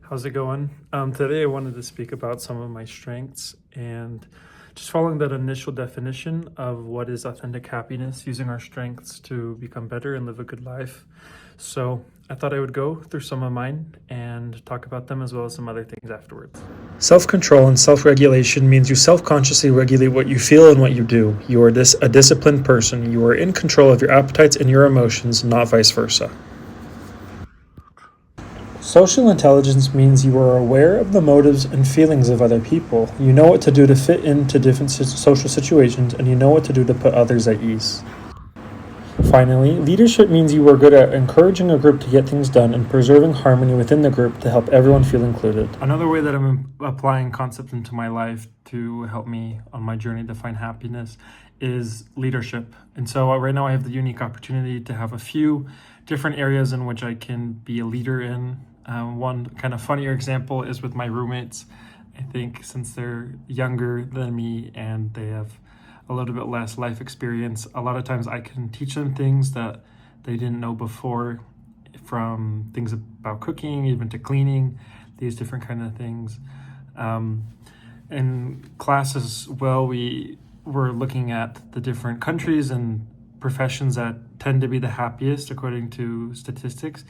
How's it going? Today I wanted to speak about some of my strengths and just following that initial definition of what is authentic happiness, using our strengths to become better and live a good life. So I thought I would go through some of mine and talk about them as well as some other things afterwards. Self-control and self-regulation means you self-consciously regulate what you feel and what you do. You are a disciplined person. You are in control of your appetites and your emotions, not vice versa. Social intelligence means you are aware of the motives and feelings of other people. You know what to do to fit into different social situations, and you know what to do to put others at ease. Finally, leadership means you are good at encouraging a group to get things done and preserving harmony within the group to help everyone feel included. Another way that I'm applying concepts into my life to help me on my journey to find happiness is leadership. And so right now I have the unique opportunity to have a few different areas in which I can be a leader in. One kind of funnier example is with my roommates. I think since they're younger than me and they have a little bit less life experience, a lot of times I can teach them things that they didn't know before, from things about cooking, even to cleaning, these different kind of things. In class as well, we were looking at the different countries and professions that tend to be the happiest according to statistics.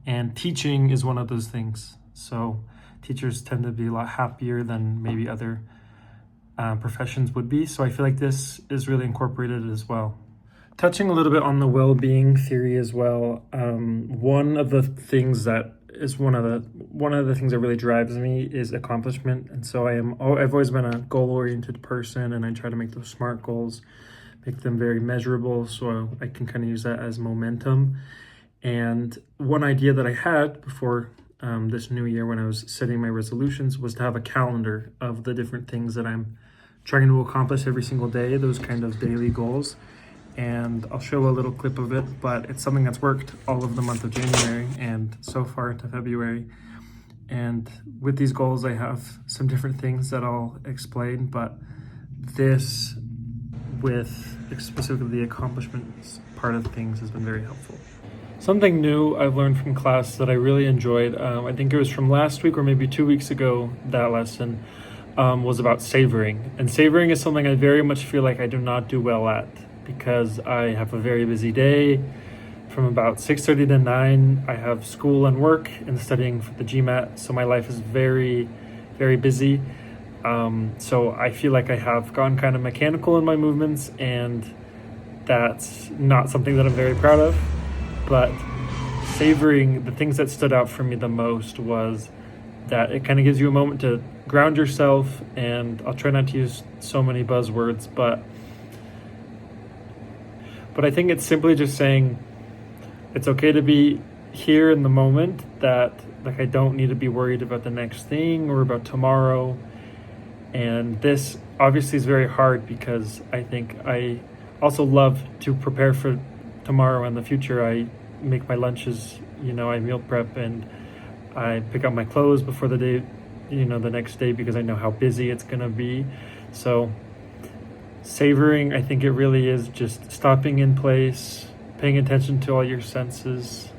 And teaching is one of those things. So teachers tend to be a lot happier than maybe other professions would be. So I feel like this is really incorporated as well. Touching a little bit on the well-being theory as well. One of the things that is one of the things that really drives me is accomplishment. And so I've always been a goal-oriented person, and I try to make those SMART goals, make them very measurable, so I can kind of use that as momentum. And one idea that I had before this new year when I was setting my resolutions was to have a calendar of the different things that I'm trying to accomplish every single day, those kind of daily goals. And I'll show a little clip of it, but it's something that's worked all of the month of January and so far into February. And with these goals, I have some different things that I'll explain, but this with specifically the accomplishments part of things has been very helpful. Something new I've learned from class that I really enjoyed, I think it was from last week or maybe 2 weeks ago, that lesson was about savoring. And savoring is something I very much feel like I do not do well at because I have a very busy day. From about 6:30 to 9, I have school and work and studying for the GMAT, so my life is very, very busy. So I feel like I have gone kind of mechanical in my movements, and that's not something that I'm very proud of. But savoring, the things that stood out for me the most was that it kind of gives you a moment to ground yourself, and I'll try not to use so many buzzwords, but I think it's simply just saying it's okay to be here in the moment, that like I don't need to be worried about the next thing or about tomorrow. And this obviously is very hard because I think I also love to prepare for tomorrow and the future. I make my lunches, I meal prep, and I pick out my clothes before the day, the next day, because I know how busy it's going to be. So savoring, I think it really is just stopping in place, paying attention to all your senses,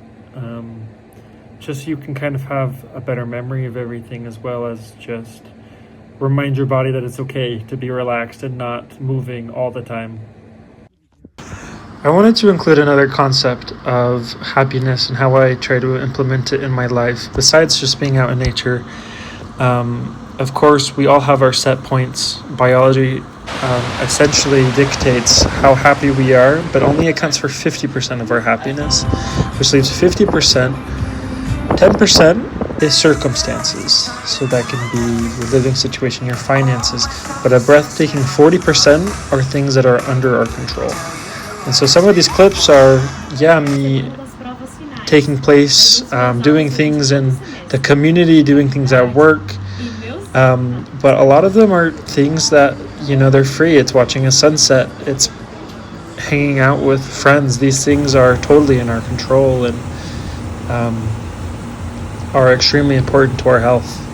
just so you can kind of have a better memory of everything, as well as just remind your body that it's okay to be relaxed and not moving all the time. I wanted to include another concept of happiness and how I try to implement it in my life, besides just being out in nature. Of course, we all have our set points. Biology essentially dictates how happy we are, but only accounts for 50% of our happiness, which leaves 50%. 10% is circumstances. So that can be your living situation, your finances, but a breathtaking 40% are things that are under our control. And so some of these clips are, me taking place, doing things in the community, doing things at work. But a lot of them are things that, they're free. It's watching a sunset. It's hanging out with friends. These things are totally in our control and are extremely important to our health.